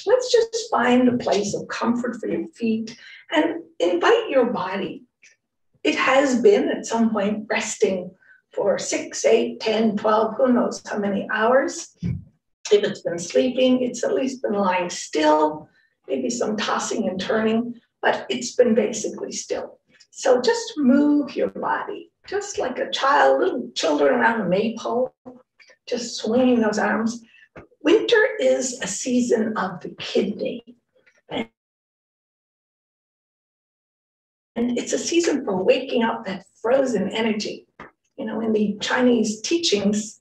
let's just find a place of comfort for your feet and invite your body. It has been at some point resting for 6, 8, 10, 12, who knows how many hours. If it's been sleeping, it's at least been lying still, maybe some tossing and turning, but it's been basically still. So just move your body, just like a child, little children around a maypole, just swinging those arms. Winter is a season of the kidney. And it's a season for waking up that frozen energy. You know, in the Chinese teachings,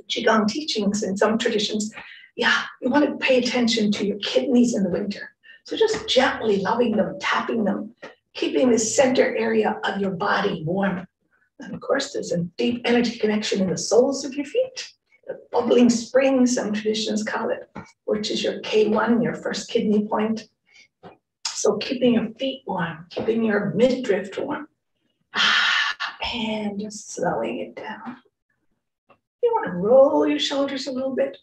Qigong teachings in some traditions, yeah, you want to pay attention to your kidneys in the winter. So just gently loving them, tapping them, keeping the center area of your body warm. And of course, there's a deep energy connection in the soles of your feet. The bubbling spring, some traditions call it, which is your K1, your first kidney point. So keeping your feet warm, keeping your midriff warm. And just slowing it down. You want to roll your shoulders a little bit,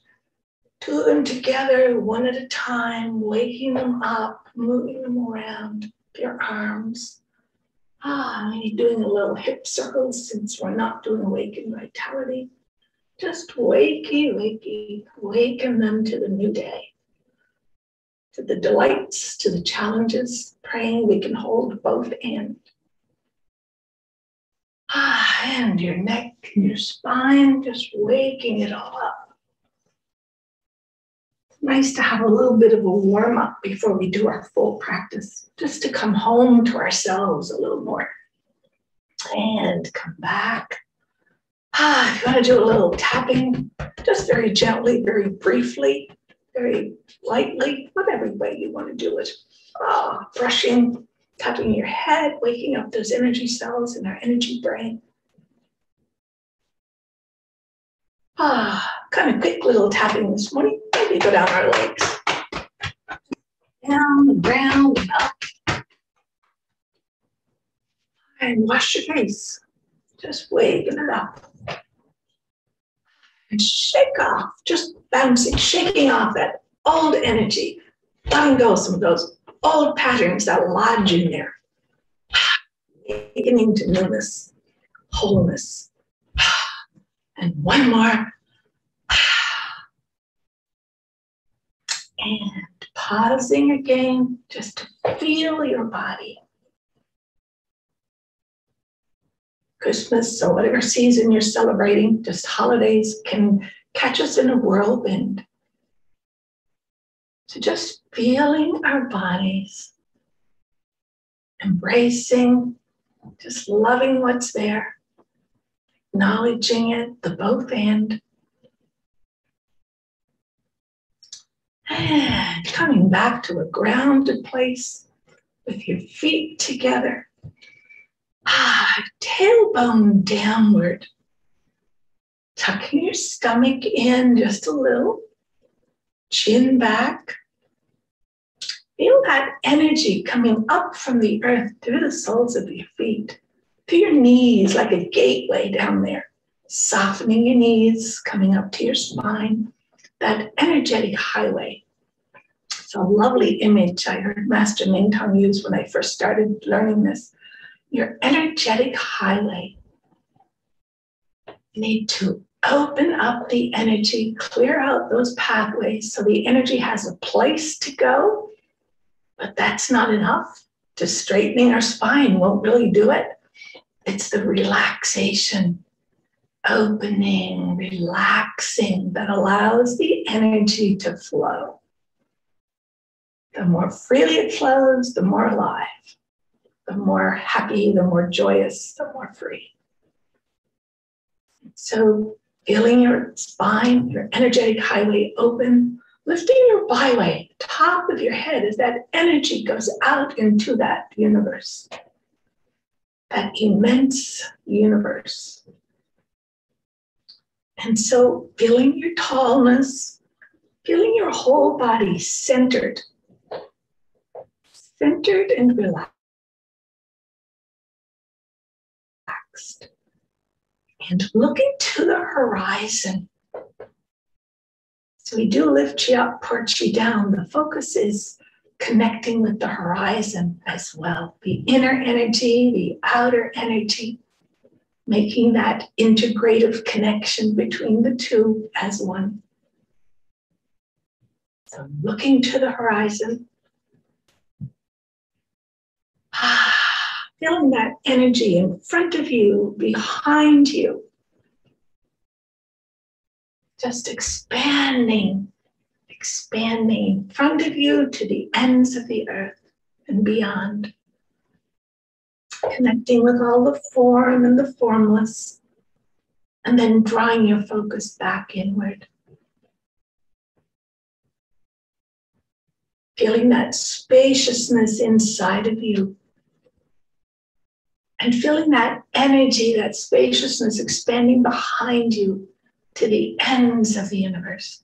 do them together one at a time, waking them up, moving them around your arms. Maybe doing a little hip circles since we're not doing awakened vitality. Just wakey, waken them to the new day, to the delights, to the challenges, praying we can hold both ends. And your neck and your spine, just waking it all up. It's nice to have a little bit of a warm up before we do our full practice, just to come home to ourselves a little more. And come back. If you want to do a little tapping, just very gently, very briefly, very lightly, whatever way you want to do it. Brushing, tapping your head, waking up those energy cells in our energy brain. Kind of quick little tapping this morning. Maybe go down our legs. Down, round, and up. And wash your face. Just waking it up. And shake off, just bouncing, shaking off that old energy. Letting go some of those old patterns that lodge in there. Awakening to newness, wholeness. And one more. And pausing again, just to feel your body. Christmas or whatever season you're celebrating, just holidays can catch us in a whirlwind. So just feeling our bodies, embracing, just loving what's there, acknowledging it, the both and. And coming back to a grounded place with your feet together. Tailbone downward. Tucking your stomach in just a little. Chin back. Feel that energy coming up from the earth through the soles of your feet, to your knees like a gateway down there. Softening your knees, coming up to your spine. That energetic highway. It's a lovely image I heard Master Mingtong use when I first started learning this. Your energetic highway. You need to open up the energy, clear out those pathways so the energy has a place to go, but that's not enough. Just straightening our spine won't really do it. It's the relaxation, opening, relaxing that allows the energy to flow. The more freely it flows, the more alive. The more happy, the more joyous, the more free. So feeling your spine, your energetic highway open, lifting your byway, top of your head as that energy goes out into that universe, that immense universe. And so feeling your tallness, feeling your whole body centered and relaxed. And looking to the horizon, So we do lift chi up, pour chi down. The focus is connecting with the horizon as well. The inner energy, the outer energy, making that integrative connection between the two as one. So looking to the horizon, feeling that energy in front of you, behind you, just expanding in front of you to the ends of the earth and beyond. Connecting with all the form and the formless, and then drawing your focus back inward. Feeling that spaciousness inside of you. And feeling that energy, that spaciousness expanding behind you to the ends of the universe.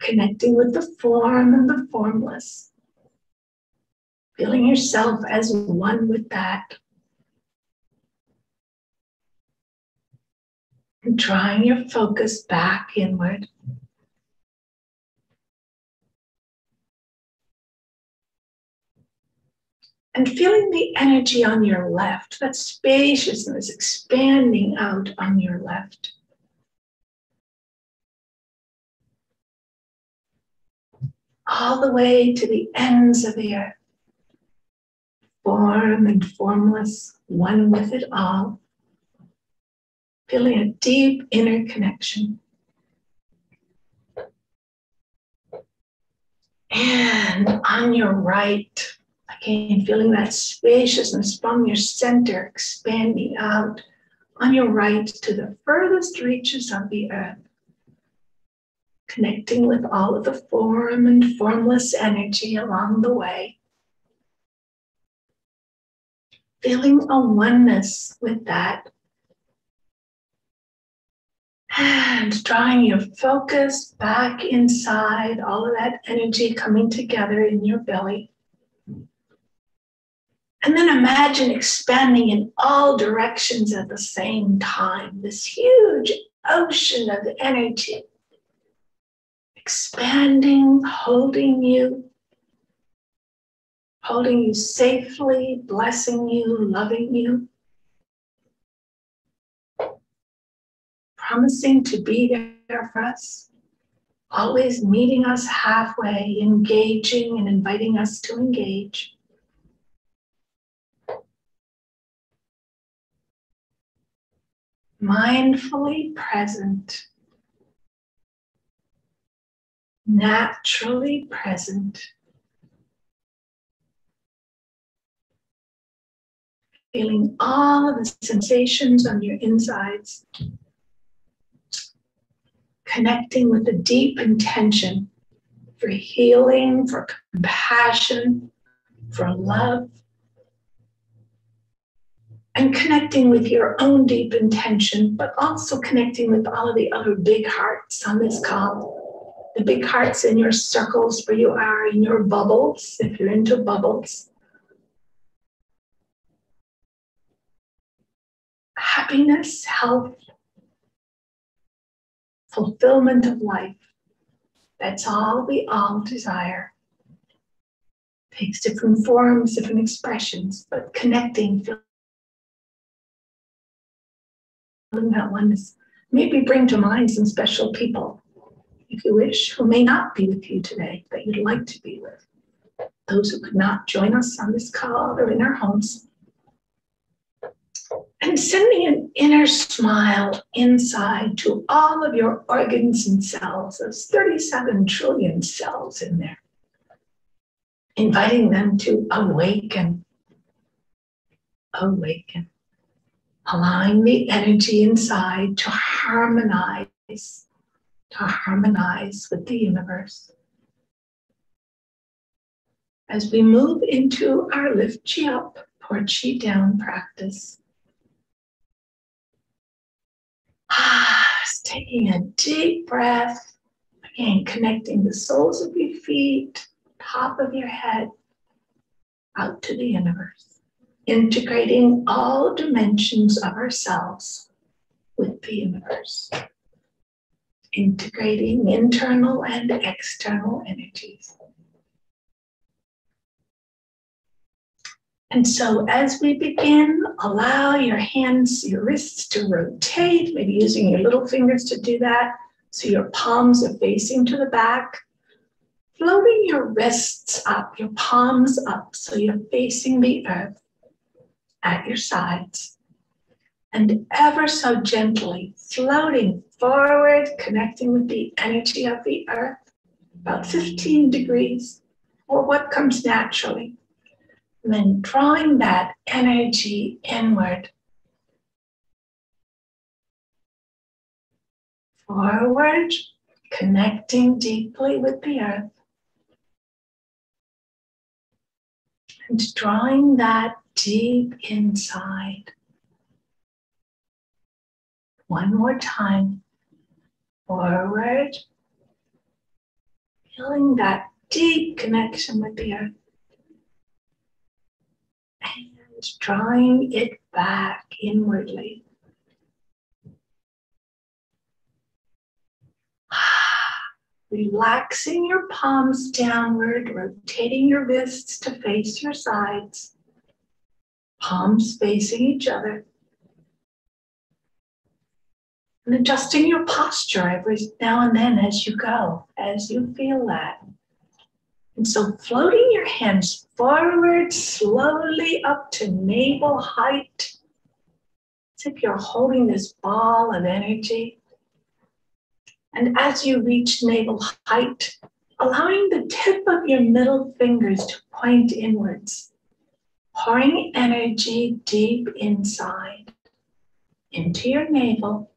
Connecting with the form and the formless. Feeling yourself as one with that. And drawing your focus back inward. And feeling the energy on your left, that spaciousness expanding out on your left. All the way to the ends of the earth. Form and formless, one with it all. Feeling a deep inner connection. And on your right, again, feeling that spaciousness from your center expanding out on your right to the furthest reaches of the earth. Connecting with all of the form and formless energy along the way. Feeling a oneness with that. And drawing your focus back inside, all of that energy coming together in your belly. And then imagine expanding in all directions at the same time. This huge ocean of energy. Expanding, holding you safely, blessing you, loving you. Promising to be there for us. Always meeting us halfway, engaging and inviting us to engage. Mindfully present. Naturally present. Feeling all of the sensations on your insides. Connecting with a deep intention for healing, for compassion, for love. And connecting with your own deep intention, but also connecting with all of the other big hearts on this call. The big hearts in your circles where you are, in your bubbles, if you're into bubbles. Happiness, health, fulfillment of life. That's all we all desire. Takes different forms, different expressions, but connecting, feeling that oneness. Maybe bring to mind some special people, if you wish, who may not be with you today, that you'd like to be with. Those who could not join us on this call or in our homes. And sending an inner smile inside to all of your organs and cells. There's 37 trillion cells in there. Inviting them to awaken. Awaken. Allowing the energy inside to harmonize with the universe. As we move into our lift chi up, pour chi down practice. Just taking a deep breath, again connecting the soles of your feet, top of your head, out to the universe, integrating all dimensions of ourselves with the universe. integrating internal and external energies. And so as we begin, allow your hands, your wrists to rotate, maybe using your little fingers to do that. So your palms are facing to the back. Floating your wrists up, your palms up, so you're facing the earth at your sides. And ever so gently floating forward, connecting with the energy of the earth, about 15 degrees, or what comes naturally. And then drawing that energy inward. Forward, connecting deeply with the earth. And drawing that deep inside. One more time. Forward. Feeling that deep connection with the earth. And drawing it back inwardly. Relaxing your palms downward, rotating your wrists to face your sides. Palms facing each other. And adjusting your posture every now and then as you go, as you feel that. And so floating your hands forward, slowly up to navel height. As if you're holding this ball of energy. And as you reach navel height, allowing the tip of your middle fingers to point inwards, pouring energy deep inside, into your navel,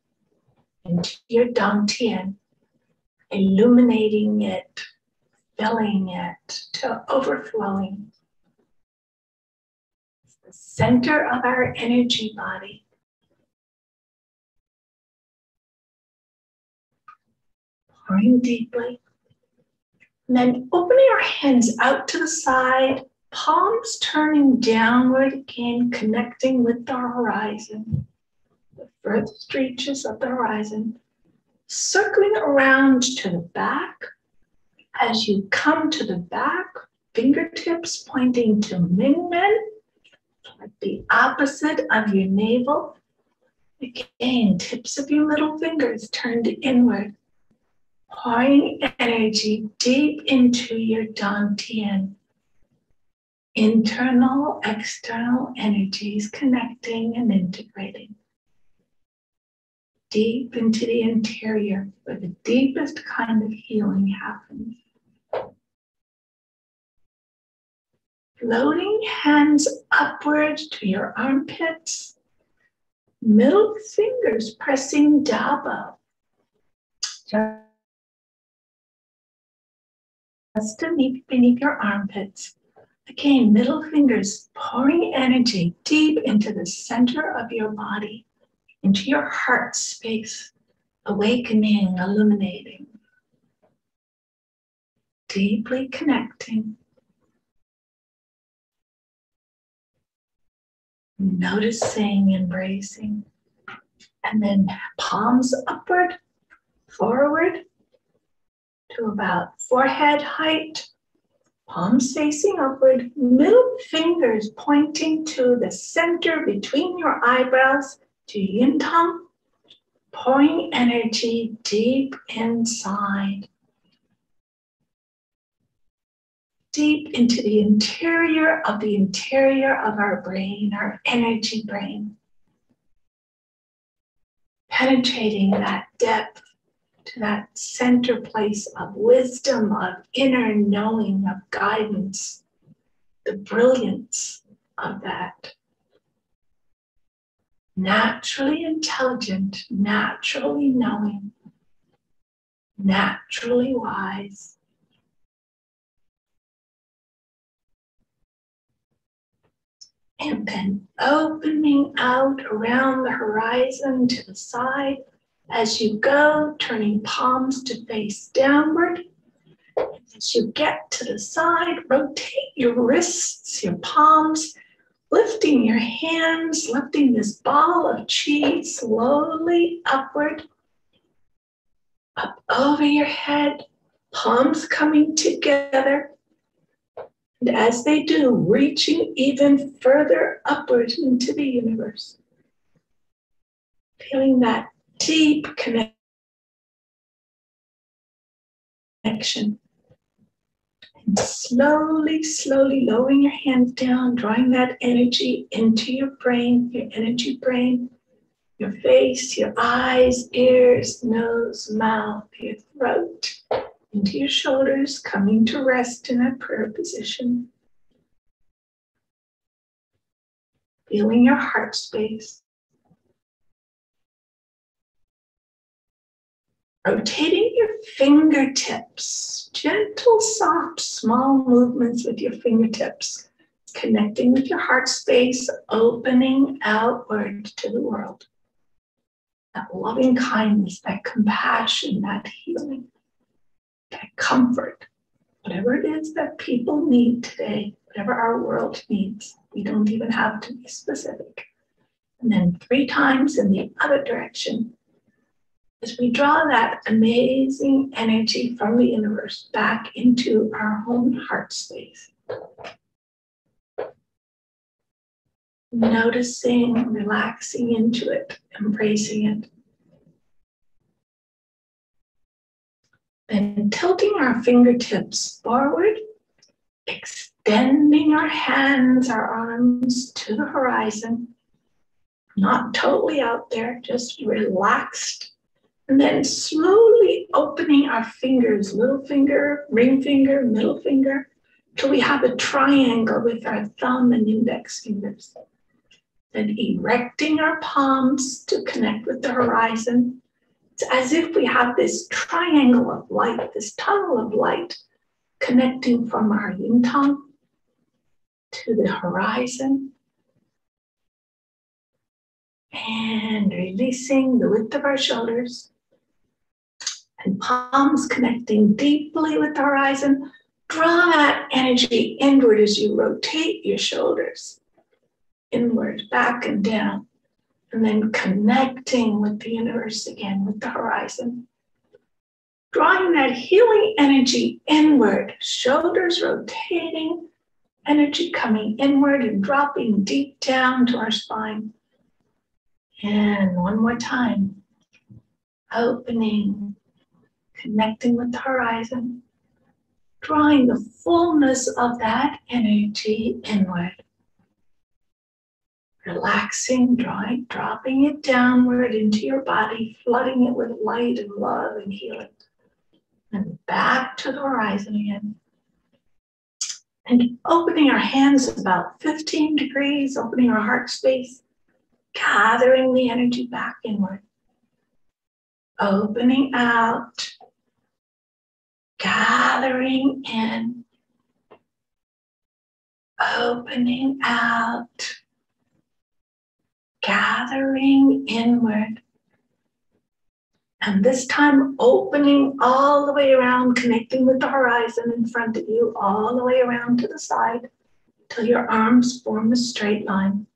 into your dantian, illuminating it, filling it to overflowing. It's the center of our energy body. Pouring deeply. And then opening our hands out to the side, palms turning downward again, connecting with the horizon. The furthest reaches of the horizon. Circling around to the back. As you come to the back, fingertips pointing to Mingmen, like the opposite of your navel. Again, tips of your middle fingers turned inward. Pouring energy deep into your dantian. Internal, external energies connecting and integrating. Deep into the interior, where the deepest kind of healing happens. Floating hands upward to your armpits. Middle fingers pressing dabo. Just beneath your armpits. Again, middle fingers pouring energy deep into the center of your body, into your heart space, awakening, illuminating, deeply connecting, noticing, embracing, and then palms upward, forward, to about forehead height, palms facing upward, middle fingers pointing to the center between your eyebrows to yin tongue, pouring energy deep inside, deep into the interior of our brain, our energy brain, penetrating that depth to that center place of wisdom, of inner knowing, of guidance, the brilliance of that. Naturally intelligent, naturally knowing, naturally wise. And then opening out around the horizon to the side. As you go, turning palms to face downward. As you get to the side, rotate your wrists, your palms, lifting your hands, lifting this ball of chi slowly upward. up over your head, palms coming together. And as they do, reaching even further upward into the universe. Feeling that deep connection. And slowly, slowly lowering your hands down, drawing that energy into your brain, your energy brain, your face, your eyes, ears, nose, mouth, your throat, into your shoulders, coming to rest in a prayer position. Feeling your heart space. Rotating your fingertips, gentle, soft, small movements with your fingertips, connecting with your heart space, opening outward to the world. That loving kindness, that compassion, that healing, that comfort, whatever it is that people need today, whatever our world needs, we don't even have to be specific. And then 3 times in the other direction, as we draw that amazing energy from the universe back into our own heart space. Noticing, relaxing into it, embracing it. Then tilting our fingertips forward, extending our hands, our arms to the horizon. Not totally out there, just relaxed. And then slowly opening our fingers, little finger, ring finger, middle finger, till we have a triangle with our thumb and index fingers. Then erecting our palms to connect with the horizon. It's as if we have this triangle of light, this tunnel of light, connecting from our Mingtong to the horizon. And releasing the width of our shoulders. And palms connecting deeply with the horizon. Draw that energy inward as you rotate your shoulders. Inward, back and down. And then connecting with the universe again, with the horizon. Drawing that healing energy inward. Shoulders rotating. Energy coming inward and dropping deep down to our spine. And one more time. Opening. Connecting with the horizon, drawing the fullness of that energy inward. Relaxing, dropping it downward into your body, flooding it with light and love and healing. And back to the horizon again. And opening our hands about 15 degrees, opening our heart space, gathering the energy back inward. Opening out. Gathering in, opening out, gathering inward. And this time opening all the way around, connecting with the horizon in front of you, all the way around to the side, till your arms form a straight line.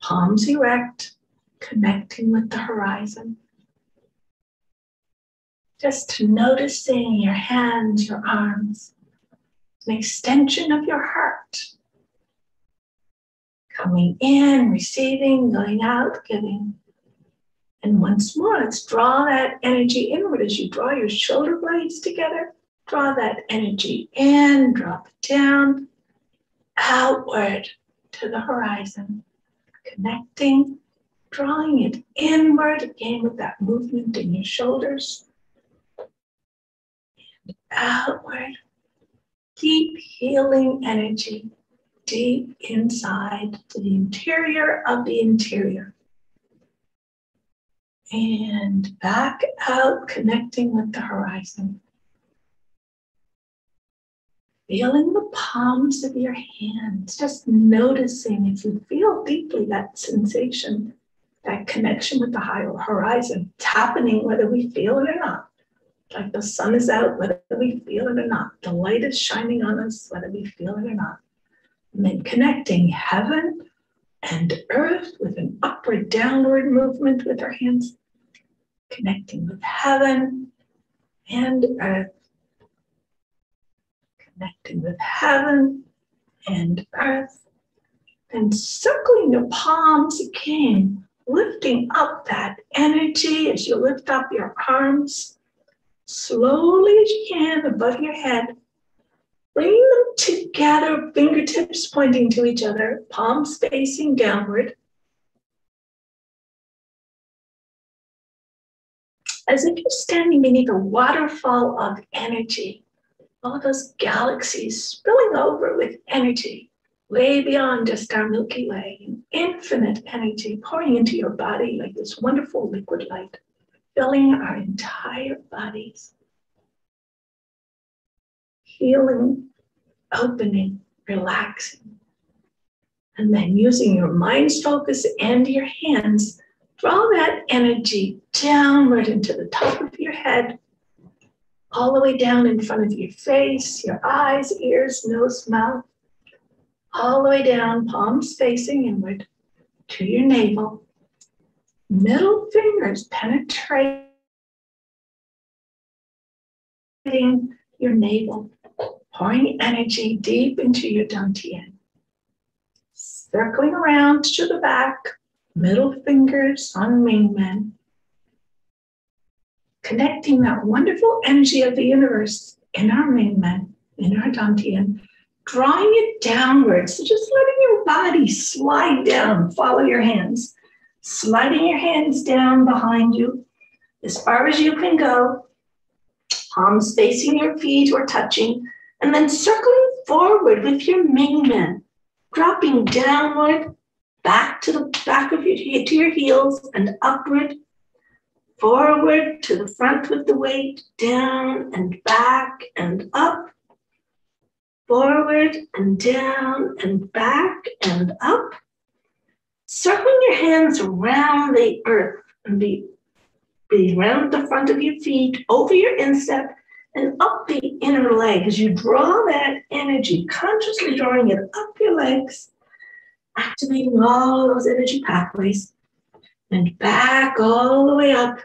Palms erect, connecting with the horizon. Just noticing your hands, your arms, an extension of your heart. Coming in, receiving, going out, giving. And once more, let's draw that energy inward as you draw your shoulder blades together. Draw that energy in, drop it down, outward to the horizon. Connecting, drawing it inward again with that movement in your shoulders. Outward, deep healing energy, deep inside to the interior of the interior. And back out, connecting with the horizon. Feeling the palms of your hands, just noticing if you feel deeply that sensation, that connection with the higher horizon. It's happening whether we feel it or not. Like the sun is out, whether we feel it or not. The light is shining on us, whether we feel it or not. And then connecting heaven and earth with an upward, downward movement with our hands. Connecting with heaven and earth. Connecting with heaven and earth. And circling your palms again, lifting up that energy as you lift up your arms. Slowly as you can above your head. Bringing them together, fingertips pointing to each other, palms facing downward. As if you're standing beneath a waterfall of energy. All those galaxies spilling over with energy, way beyond just our Milky Way, infinite energy pouring into your body like this wonderful liquid light, filling our entire bodies, healing, opening, relaxing. And then using your mind's focus and your hands, draw that energy downward into the top of your head, all the way down in front of your face, your eyes, ears, nose, mouth, all the way down, palms facing inward to your navel. Middle fingers penetrating your navel, pouring energy deep into your dantian. Circling around to the back, middle fingers on Mingmen. Connecting that wonderful energy of the universe in our Mingmen, in our dantian, drawing it downwards. So just letting your body slide down, follow your hands. Sliding your hands down behind you as far as you can go. Palms facing your feet or touching. And then circling forward with your Mingmen. Dropping downward, back to the back of your heels and upward. Forward to the front with the weight, down and back and up. Forward and down and back and up. Circling your hands around the earth and be around the front of your feet, over your instep, and up the inner leg as you draw that energy, consciously drawing it up your legs, activating all those energy pathways, and back all the way up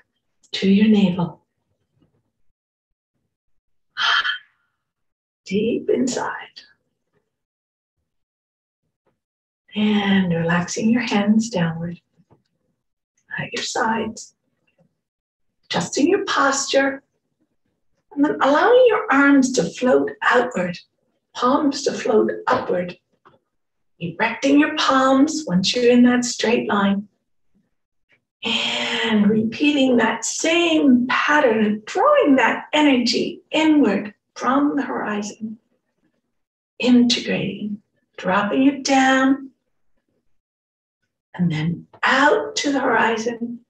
to your navel. Deep inside. And relaxing your hands downward at your sides. Adjusting your posture. And then allowing your arms to float outward. Palms to float upward. Erecting your palms once you're in that straight line. And repeating that same pattern of drawing that energy inward from the horizon. Integrating, dropping it down, and then out to the horizon.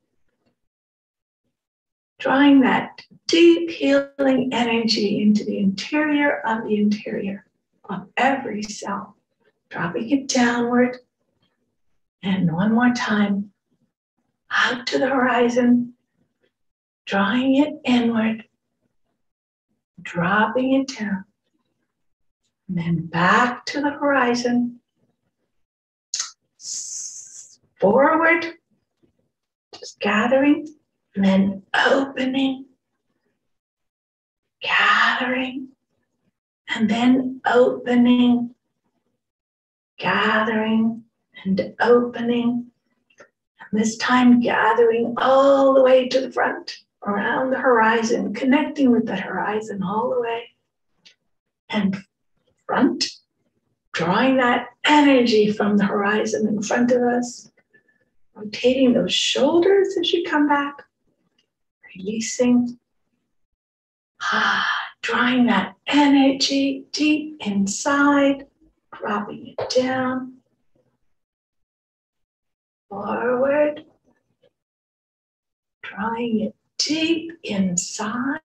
Drawing that deep healing energy into the interior of every cell. Dropping it downward. And one more time. Out to the horizon, drawing it inward, dropping it down, and then back to the horizon, forward, just gathering, and then opening, gathering, and then opening, gathering, and opening. This time gathering all the way to the front, around the horizon, connecting with the horizon all the way. And front, drawing that energy from the horizon in front of us. Rotating those shoulders as you come back. Releasing. Drawing that energy deep inside, dropping it down. Forward, drawing it deep inside,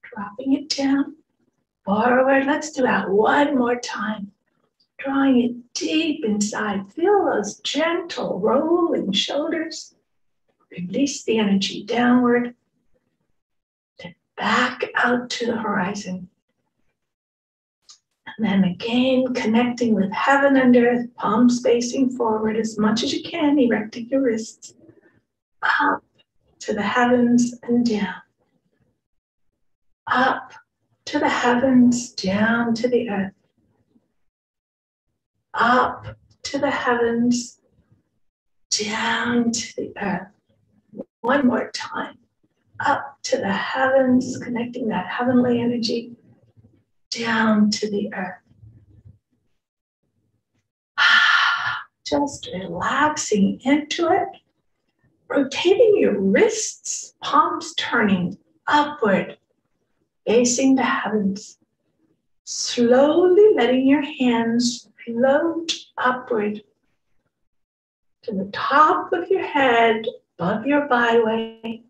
dropping it down, forward. Let's do that one more time. Drawing it deep inside. Feel those gentle rolling shoulders. Release the energy downward, then back out to the horizon. And then again, connecting with heaven and earth, palms facing forward as much as you can, erecting your wrists. Up to the heavens and down. Up to the heavens, down to the earth. Up to the heavens, down to the earth. One more time. Up to the heavens, connecting that heavenly energy down to the earth. Just relaxing into it. Rotating your wrists, palms turning upward, facing the heavens. Slowly letting your hands float upward to the top of your head, above your byway.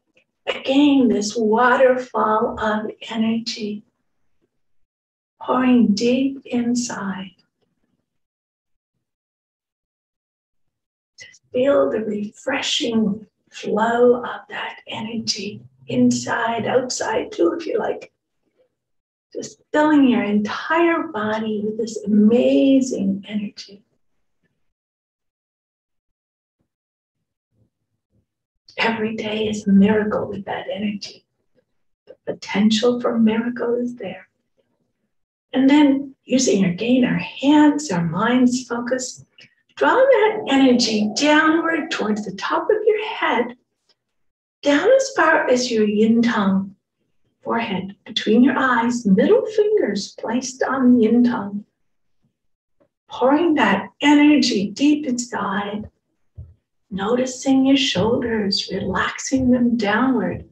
Again, this waterfall of energy pouring deep inside. Just feel the refreshing flow of that energy inside, outside too, if you like. Just filling your entire body with this amazing energy. Every day is a miracle with that energy. The potential for miracle is there. And then using again our hands, our minds focus, draw that energy downward towards the top of your head, down as far as your yin tongue, forehead, between your eyes, middle fingers placed on the yin tongue. Pouring that energy deep inside, noticing your shoulders, relaxing them downward,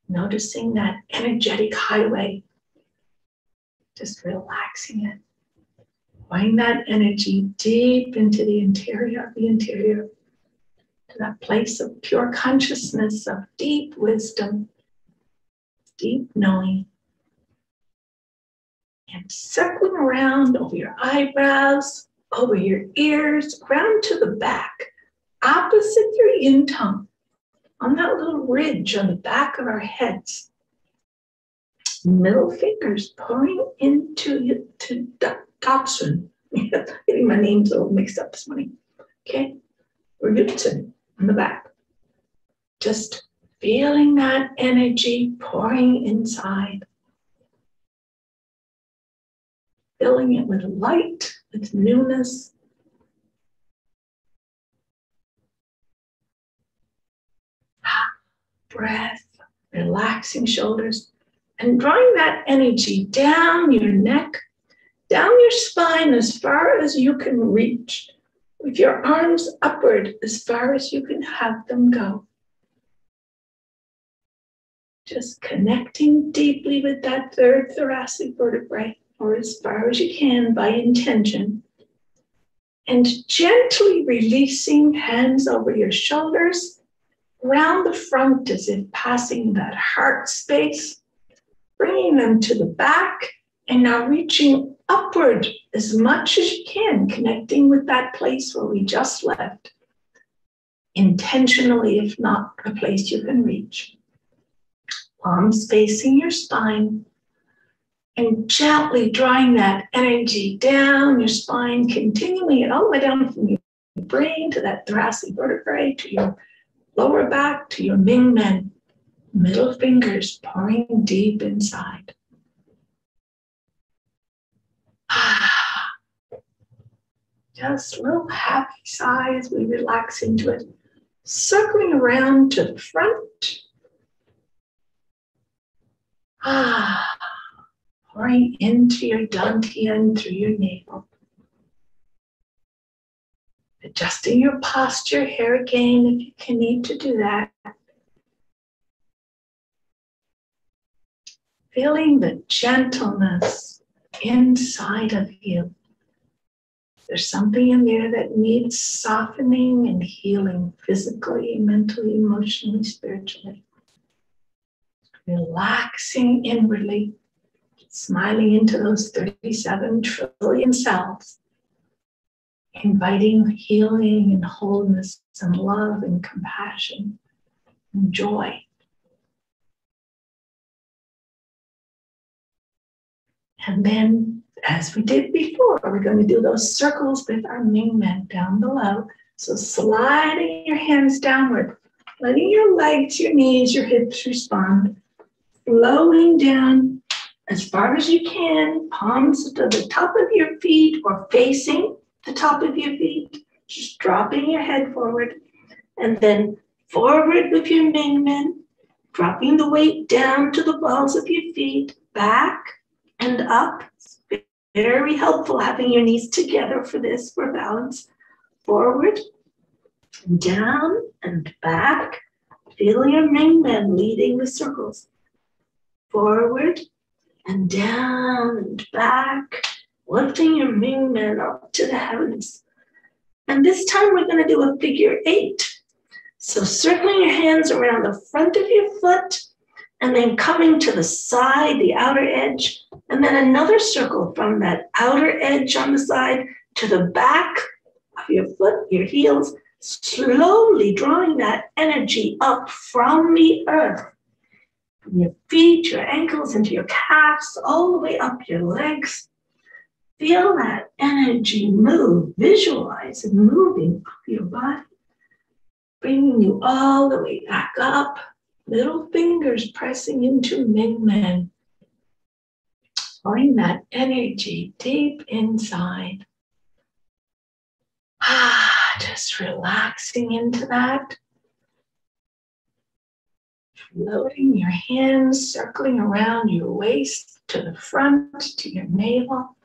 noticing that energetic highway, just relaxing it. Pouring that energy deep into the interior, to that place of pure consciousness, of deep wisdom, deep knowing. And circling around over your eyebrows, over your ears, around to the back, opposite your yin tongue, on that little ridge on the back of our heads. Middle fingers pouring into Datsun. Getting my names a little mixed up this morning. Okay? Or Yutsun on the back. Just feeling that energy pouring inside. Filling it with light, with newness. Breath, relaxing shoulders, and drawing that energy down your neck, down your spine as far as you can reach, with your arms upward as far as you can have them go. Just connecting deeply with that third thoracic vertebrae, or as far as you can by intention, and gently releasing hands over your shoulders, around the front as if passing that heart space, bringing them to the back, and now reaching upward as much as you can, connecting with that place where we just left, intentionally, if not a place you can reach. Palms facing your spine, and gently drawing that energy down your spine, continuing it all the way down from your brain to that thoracic vertebrae, to your lower back, to your Ming Men. Middle fingers pouring deep inside. Just a little happy sigh as we relax into it. Circling around to the front. Pouring into your dantian through your navel. Adjusting your posture here again if you can need to do that. Feeling the gentleness inside of you. There's something in there that needs softening and healing physically, mentally, emotionally, spiritually. Relaxing inwardly, smiling into those 37 trillion cells, inviting healing and wholeness and love and compassion and joy. And then, as we did before, we're going to do those circles with our Ming Men down below. So sliding your hands downward, letting your legs, your knees, your hips respond. Flowing down as far as you can, palms to the top of your feet or facing the top of your feet. Just dropping your head forward. And then forward with your Mingmen, dropping the weight down to the balls of your feet, back and up. Very helpful having your knees together for this, for balance. Forward, down and back. Feel your Mingmen leading the circles. Forward and down and back, lifting your Mingmen up to the heavens. And this time we're going to do a figure 8. So circling your hands around the front of your foot, and then coming to the side, the outer edge, and then another circle from that outer edge on the side to the back of your foot, your heels, slowly drawing that energy up from the earth, from your feet, your ankles, into your calves, all the way up your legs. Feel that energy move, visualize it moving up your body, bringing you all the way back up. Middle fingers pressing into Mingmen. Pouring that energy deep inside. Just relaxing into that. Floating your hands, circling around your waist to the front, to your navel.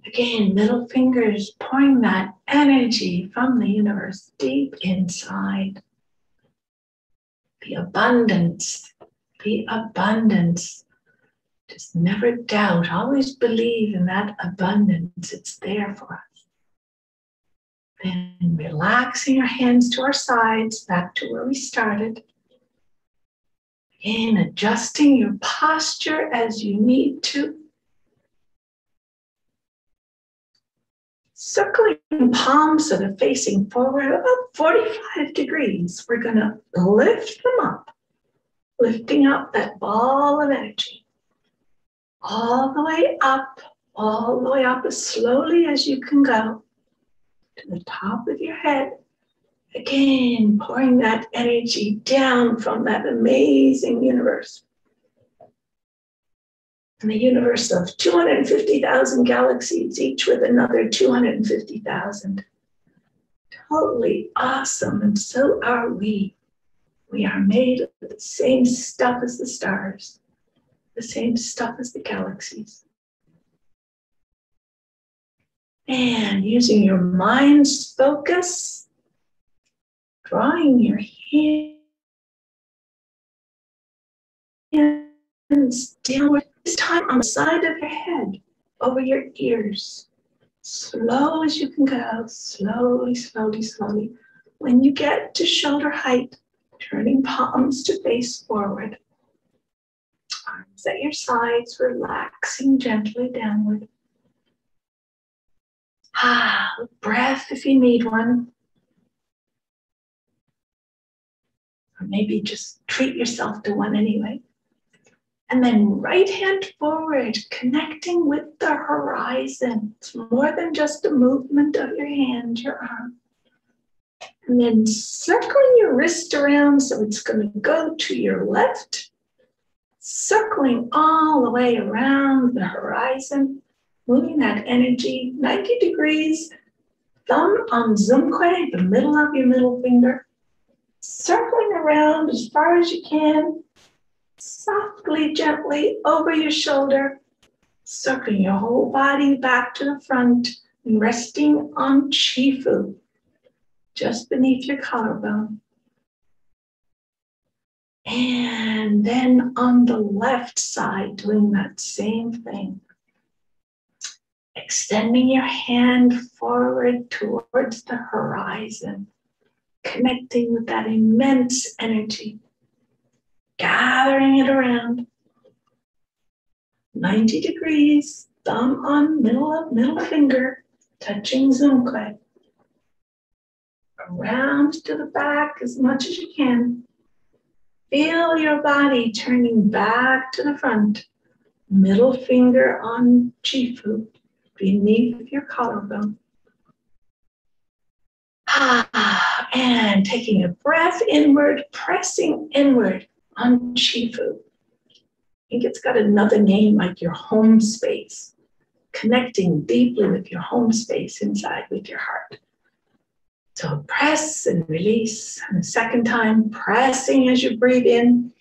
Again, middle fingers pouring that energy from the universe deep inside. The abundance, the abundance. Just never doubt, always believe in that abundance. It's there for us. Then relaxing your hands to our sides, back to where we started. Again, adjusting your posture as you need to. Circling palms that are facing forward about 45 degrees. We're going to lift them up, lifting up that ball of energy. All the way up as slowly as you can go to the top of your head. Again, pouring that energy down from that amazing universe. And the universe of 250,000 galaxies, each with another 250,000. Totally awesome, and so are we. We are made of the same stuff as the stars, the same stuff as the galaxies. And using your mind's focus, drawing your hands downward, this time on the side of your head, over your ears. Slow as you can go, slowly, slowly, slowly. When you get to shoulder height, turning palms to face forward. Arms at your sides, relaxing gently downward. Breath if you need one. Or maybe just treat yourself to one anyway. And then right hand forward, connecting with the horizon. It's more than just a movement of your hand, your arm. And then circling your wrist around so it's going to go to your left. Circling all the way around the horizon. Moving that energy 90 degrees. Thumb on Zumkwe, the middle of your middle finger. Circling around as far as you can. Softly, gently over your shoulder, circling your whole body back to the front and resting on Chifu, just beneath your collarbone. And then on the left side, doing that same thing. Extending your hand forward towards the horizon, connecting with that immense energy. Gathering it around, 90 degrees, thumb on middle finger, touching Zumkwe. Around to the back as much as you can. Feel your body turning back to the front, middle finger on Chifu, beneath your collarbone. And taking a breath inward, pressing inward on Shifu. I think it's got another name like your home space, connecting deeply with your home space inside with your heart. So press and release. And the second time, pressing as you breathe in.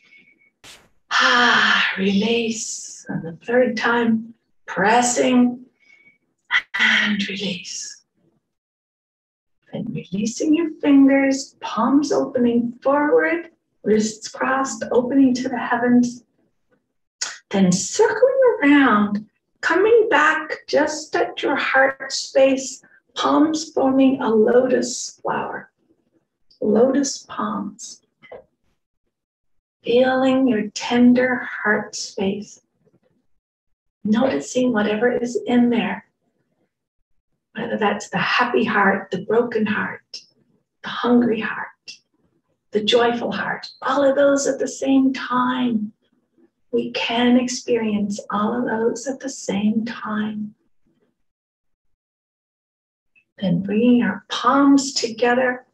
Release. And the third time, pressing and release. And releasing your fingers, palms opening forward, wrists crossed, opening to the heavens. Then circling around, coming back just at your heart space, palms forming a lotus flower. Lotus palms. Feeling your tender heart space. Noticing whatever is in there. Whether that's the happy heart, the broken heart, the hungry heart, the joyful heart. All of those at the same time. We can experience all of those at the same time. Then bringing our palms together,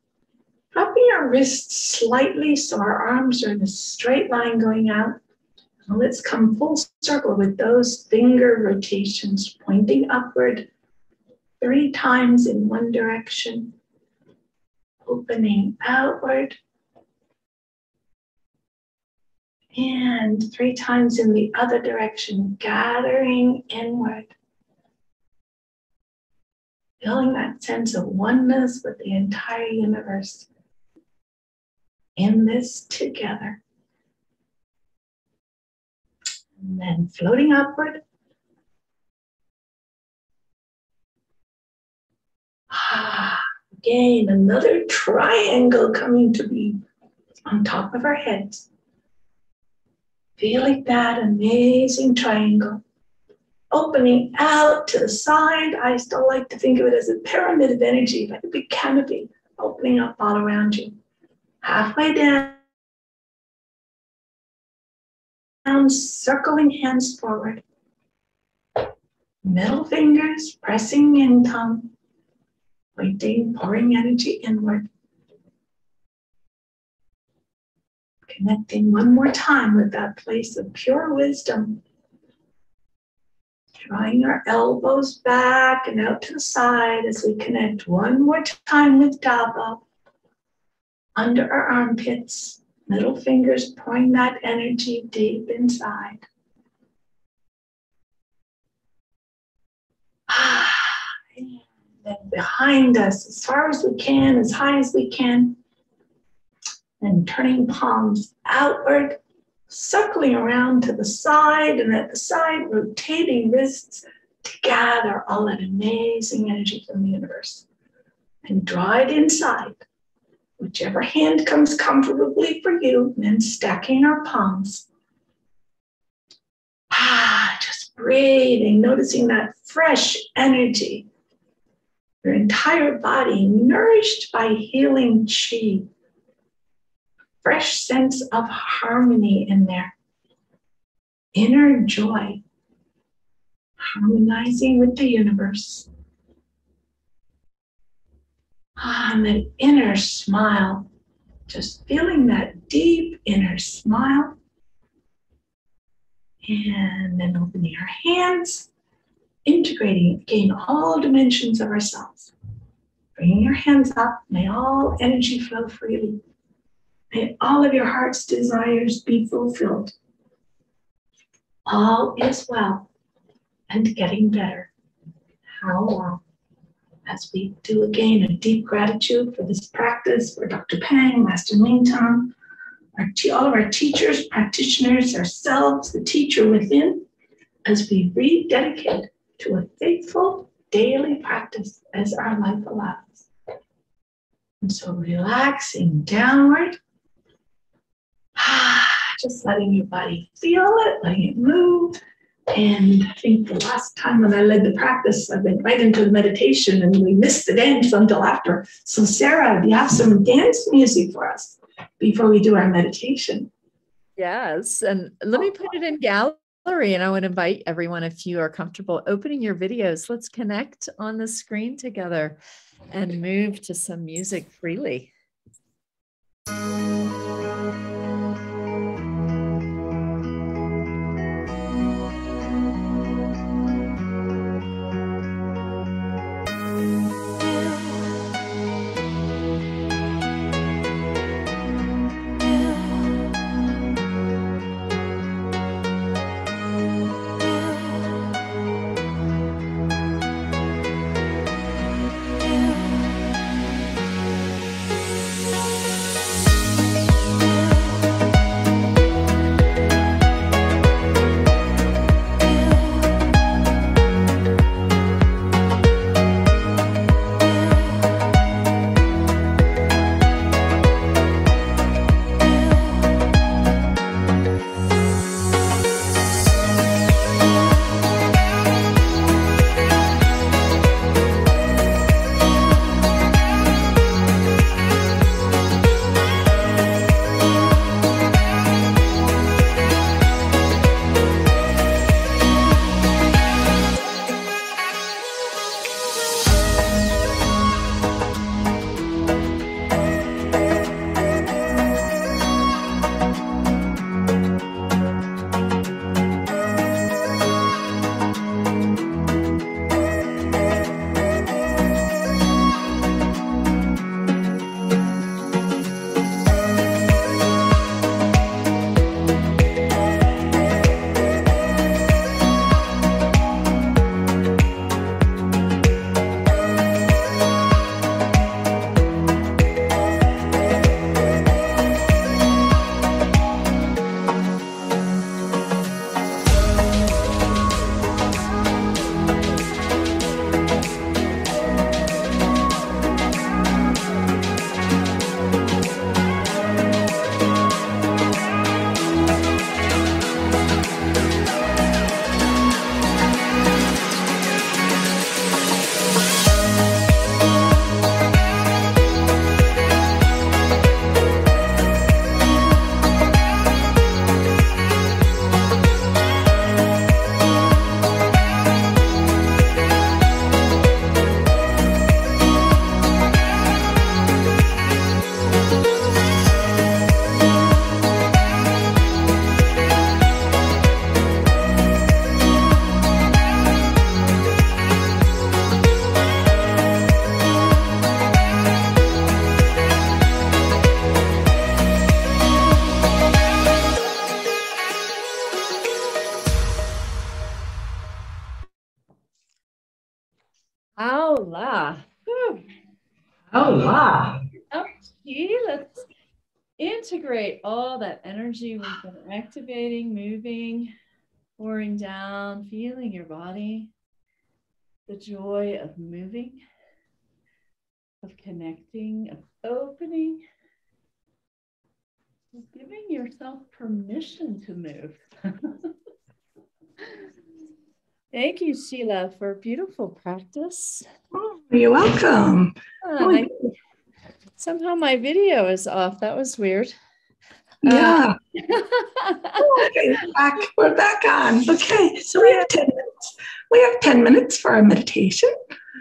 dropping our wrists slightly so our arms are in a straight line going out. And let's come full circle with those finger rotations, pointing upward 3 times in one direction, opening outward, and 3 times in the other direction, gathering inward. Feeling that sense of oneness with the entire universe. In this together. And then floating upward. Again, another triangle coming to be on top of our heads. Feeling that amazing triangle. Opening out to the side. I still like to think of it as a pyramid of energy, like a big canopy, opening up all around you. Halfway down, circling hands forward. Middle fingers pressing in, tongue, pointing, pouring energy inward. Connecting one more time with that place of pure wisdom. Drawing our elbows back and out to the side as we connect one more time with Daba. Under our armpits, middle fingers pouring that energy deep inside. And then behind us, as far as we can, as high as we can. And turning palms outward, circling around to the side, and at the side, rotating wrists to gather all that amazing energy from the universe. And draw it inside. Whichever hand comes comfortably for you, and then stacking our palms. Just breathing, noticing that fresh energy. Your entire body nourished by healing chi. Fresh sense of harmony in there. Inner joy. Harmonizing with the universe. And that inner smile. Just feeling that deep inner smile. And then opening our hands. Integrating again all dimensions of ourselves. Bringing your hands up. May all energy flow freely. May all of your heart's desires be fulfilled. All is well and getting better. How long? As we do again a deep gratitude for this practice, for Dr. Pang, Master Mingtong, all of our teachers, practitioners, ourselves, the teacher within, as we rededicate to a faithful daily practice as our life allows. And so relaxing downward. Just letting your body feel it, letting it move. And I think the last time when I led the practice, I went right into the meditation and we missed the dance until after. So Sarah, do you have some dance music for us before we do our meditation? Yes, and let me put it in gallery Gallery, and I would invite everyone, if you are comfortable opening your videos, let's connect on the screen together and move to some music freely. Hola. Hola. Okay, let's integrate all that energy we've been activating, moving, pouring down, feeling your body, the joy of moving, of connecting, of opening, of giving yourself permission to move. Thank you, Sheila, for a beautiful practice. Oh, you're welcome. Somehow my video is off. That was weird. Yeah. Okay, we're back on. Okay, so we have 10 minutes. We have 10 minutes for our meditation.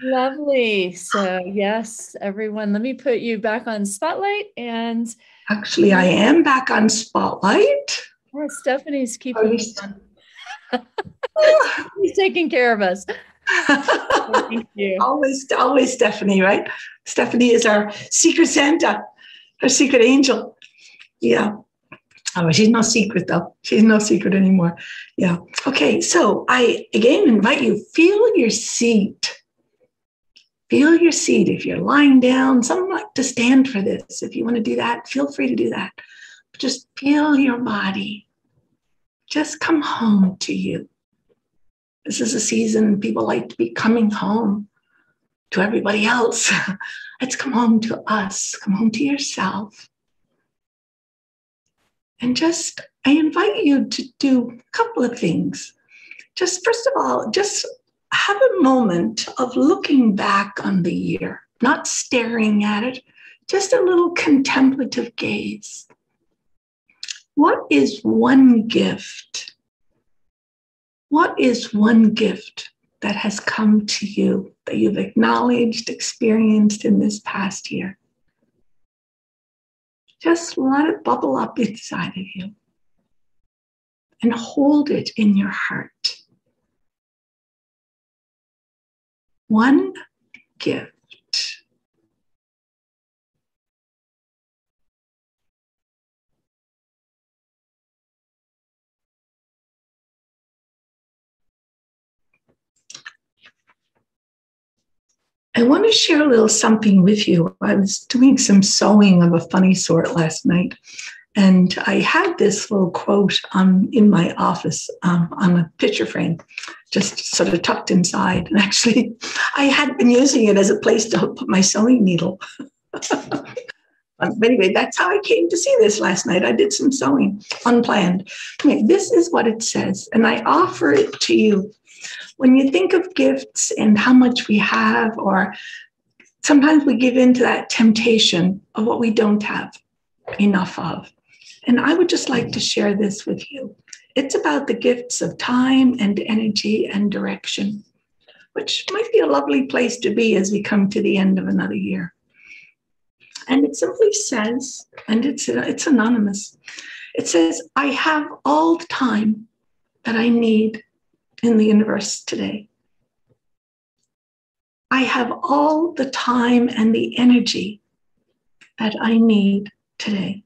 Lovely. So yes, everyone, let me put you back on Spotlight. And actually, I am back on Spotlight. Oh, Stephanie's keeping me on. He's taking care of us. Thank you. Always Stephanie, right? Stephanie is our secret Santa, our secret angel. Yeah. Oh, she's no secret though. She's no secret anymore. Yeah. Okay. So I again invite you, feel your seat. Feel your seat. If you're lying down, some like to stand for this. If you want to do that, feel free to do that. But just feel your body. Just come home to you. This is a season people like to be coming home to everybody else. Let's come home to us. Come home to yourself. And just, I invite you to do a couple of things. Just first of all, just have a moment of looking back on the year, not staring at it, just a little contemplative gaze. What is one gift What is one gift that has come to you that you've acknowledged, experienced in this past year? Just let it bubble up inside of you and hold it in your heart. One gift. I want to share a little something with you. I was doing some sewing of a funny sort last night, and I had this little quote in my office on a picture frame, just sort of tucked inside. And actually, I had been using it as a place to put my sewing needle. But anyway, that's how I came to see this last night. I did some sewing, unplanned. Okay, this is what it says, and I offer it to you. When you think of gifts and how much we have, or sometimes we give in to that temptation of what we don't have enough of. And I would just like to share this with you. It's about the gifts of time and energy and direction, which might be a lovely place to be as we come to the end of another year. And it simply says, and it's anonymous, it says, I have all the time that I need in the universe today. I have all the time and the energy that I need today.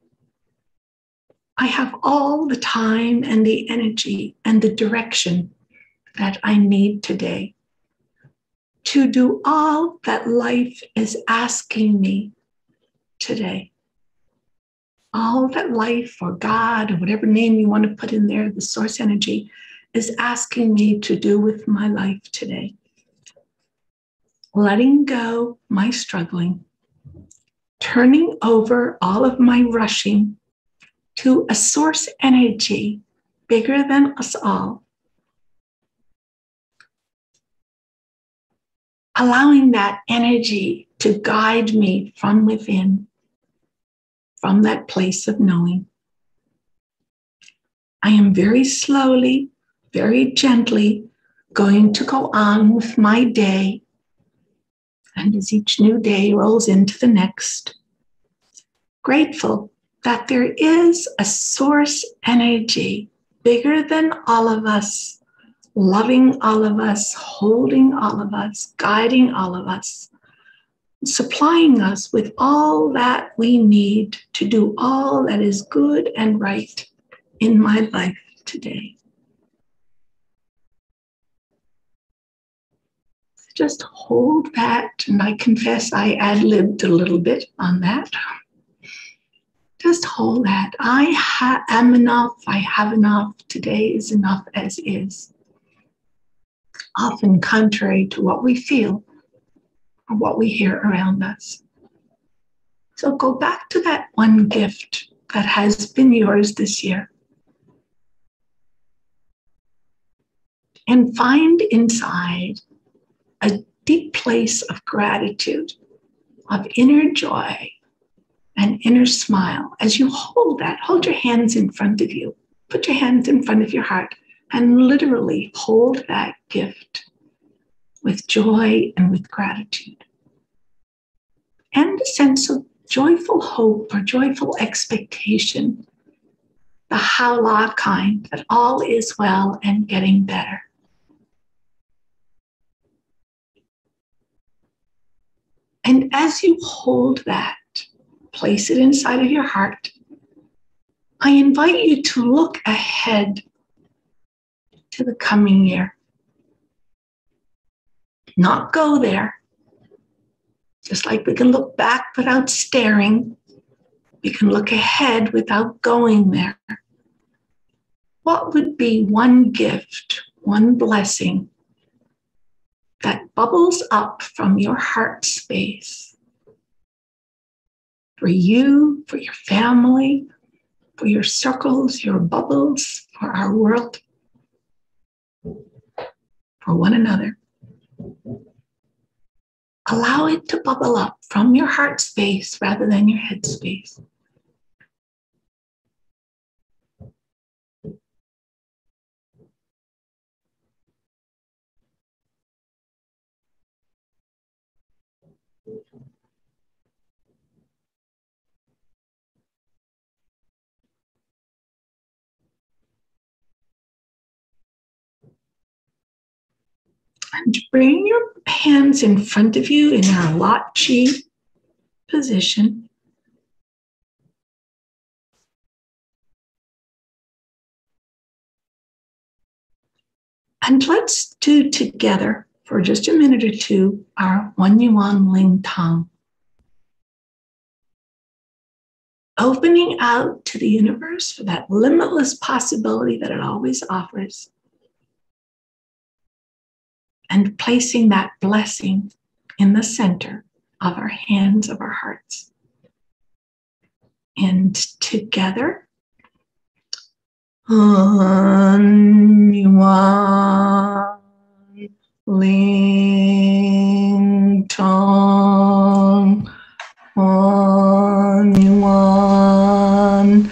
I have all the time and the energy and the direction that I need today to do all that life is asking me today. All that life or God or whatever name you want to put in there, the source energy, is asking me to do with my life today. Letting go my struggling, turning over all of my rushing to a source energy bigger than us all. Allowing that energy to guide me from within, from that place of knowing. I am very slowly, very gently going to go on with my day. And as each new day rolls into the next, grateful that there is a source energy bigger than all of us, loving all of us, holding all of us, guiding all of us, supplying us with all that we need to do all that is good and right in my life today. Just hold that, and I confess I ad-libbed a little bit on that. Just hold that. I am enough, I have enough, today is enough as is. Often contrary to what we feel or what we hear around us. So go back to that one gift that has been yours this year. And find inside a deep place of gratitude, of inner joy and inner smile. As you hold that, hold your hands in front of you. Put your hands in front of your heart and literally hold that gift with joy and with gratitude. And a sense of joyful hope or joyful expectation, the hala kind, that all is well and getting better. And as you hold that, place it inside of your heart, I invite you to look ahead to the coming year. Not go there. Just like we can look back without staring, we can look ahead without going there. What would be one gift, one blessing that bubbles up from your heart space for you, for your family, for your circles, your bubbles, for our world, for one another? Allow it to bubble up from your heart space rather than your head space. And bring your hands in front of you in our Lot Chi position. And let's do together for just a minute or two our One Yuan Ling Tong. Opening out to the universe for that limitless possibility that it always offers. And placing that blessing in the center of our hands, of our hearts. And together, One Yuan Ling Tong, One Yuan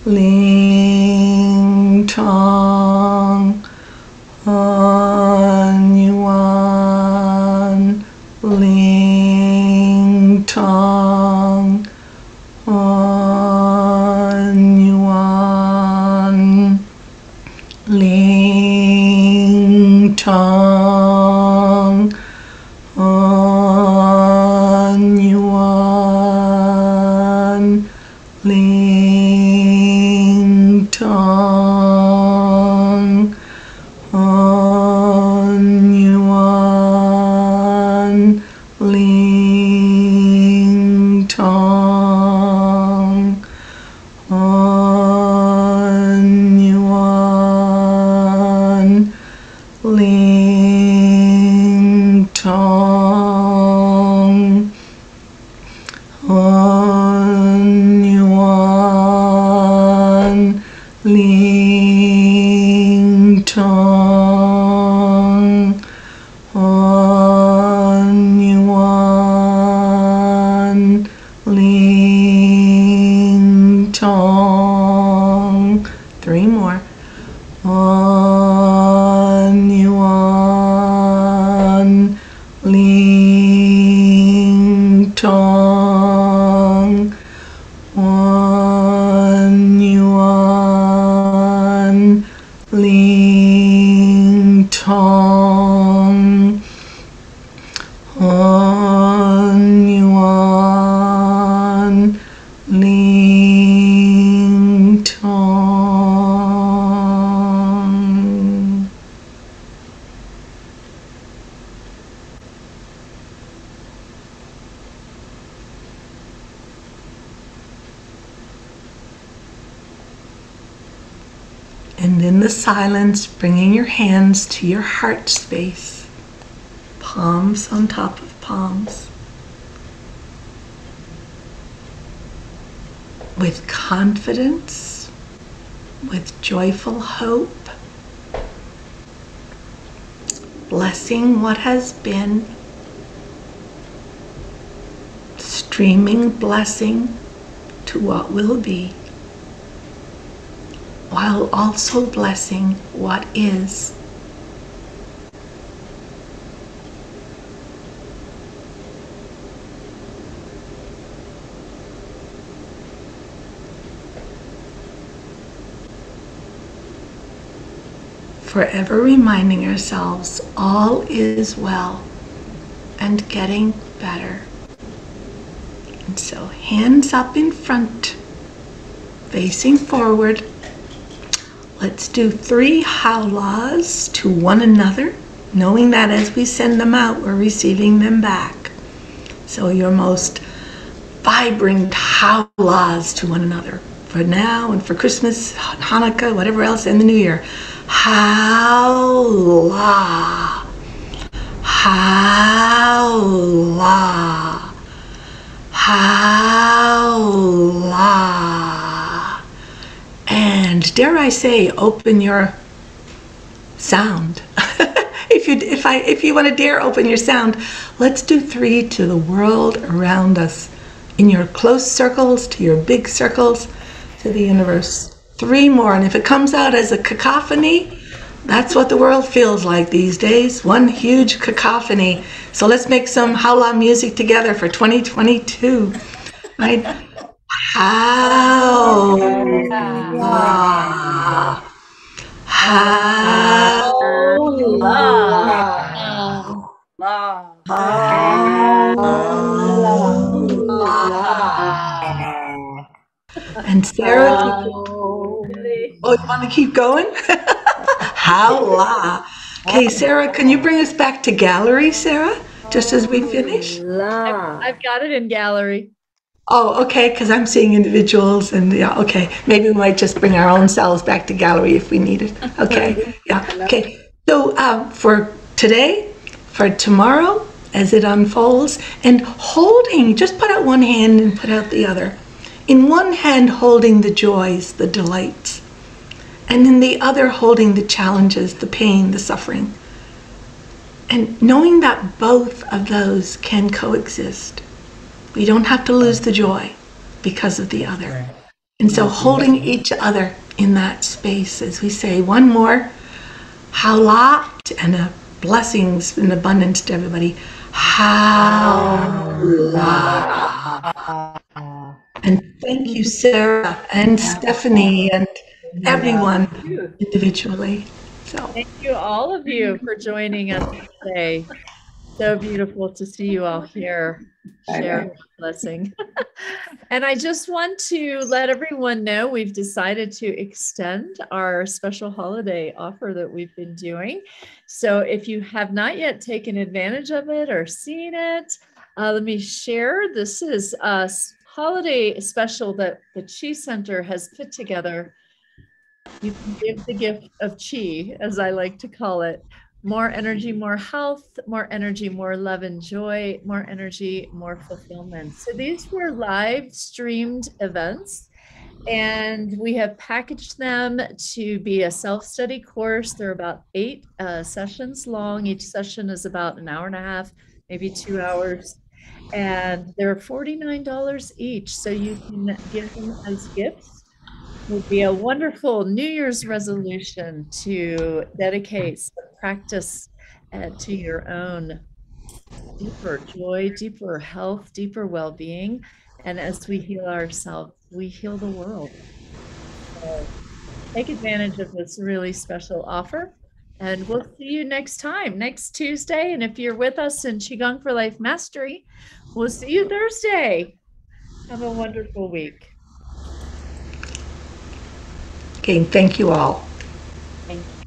Ling Tong, One Yuan Ling Tong, One Yuan Ling Tong, One Yuan Ling Tong, One Yuan Ling Tong, One Yuan Ling Tong, One Yuan Ling Tong, One Yuan Ling Tong. Three more. One Yuan Ling Tong, One Yuan Ling Tong, One Yuan Ling Tong. And in the silence, bringing your hands to your heart space, palms on top of palms, with confidence, with joyful hope, blessing what has been, streaming blessing to what will be, while also blessing what is. Forever reminding ourselves all is well and getting better. And so hands up in front, facing forward. Let's do 3 howlas to one another, knowing that as we send them out, we're receiving them back. So your most vibrant howlas to one another for now and for Christmas, Hanukkah, whatever else, and the New Year. Howla, howla, howla. And dare I say, open your sound. If you want to dare open your sound, let's do 3 to the world around us, in your close circles, to your big circles, to the universe. 3 more, and if it comes out as a cacophony, that's what the world feels like these days, one huge cacophony. So let's make some howla music together for 2022, right? Howla, howla, And Sarah, Oh, you want to keep going? Howla. Okay, Sarah, can you bring us back to gallery, Sarah, just as we finish? I've got it in gallery. Oh, okay, because I'm seeing individuals, and yeah, okay. Maybe we might just bring our own selves back to gallery if we need it. Okay, yeah, okay. So for today, for tomorrow, as it unfolds, and holding, just put out one hand and put out the other. In one hand, holding the joys, the delights, and in the other, holding the challenges, the pain, the suffering. And knowing that both of those can coexist. We don't have to lose the joy because of the other. And so holding each other in that space, as we say, one more, howla, and blessings and abundance to everybody. Howla. And thank you, Sarah and Stephanie and everyone individually. So Thank you, all of you, for joining us today. So beautiful to see you all here. Share a blessing. And I just want to let everyone know we've decided to extend our special holiday offer that we've been doing. So if you have not yet taken advantage of it or seen it, let me share. This is a holiday special that the Qi Center has put together. You can give the gift of Qi, as I like to call it. More energy, more health, more energy, more love and joy, more energy, more fulfillment. So these were live streamed events, and we have packaged them to be a self-study course. They're about 8 sessions long. Each session is about an hour and a half, maybe 2 hours. And they're $49 each. So you can give them as gifts. It would be a wonderful New Year's resolution to dedicate some practice to your own deeper joy, deeper health, deeper well-being. And as we heal ourselves, we heal the world. So take advantage of this really special offer. And we'll see you next time, next Tuesday. And if you're with us in Qigong for Life Mastery, we'll see you Thursday. Have a wonderful week. okay, thank you all. Thank you.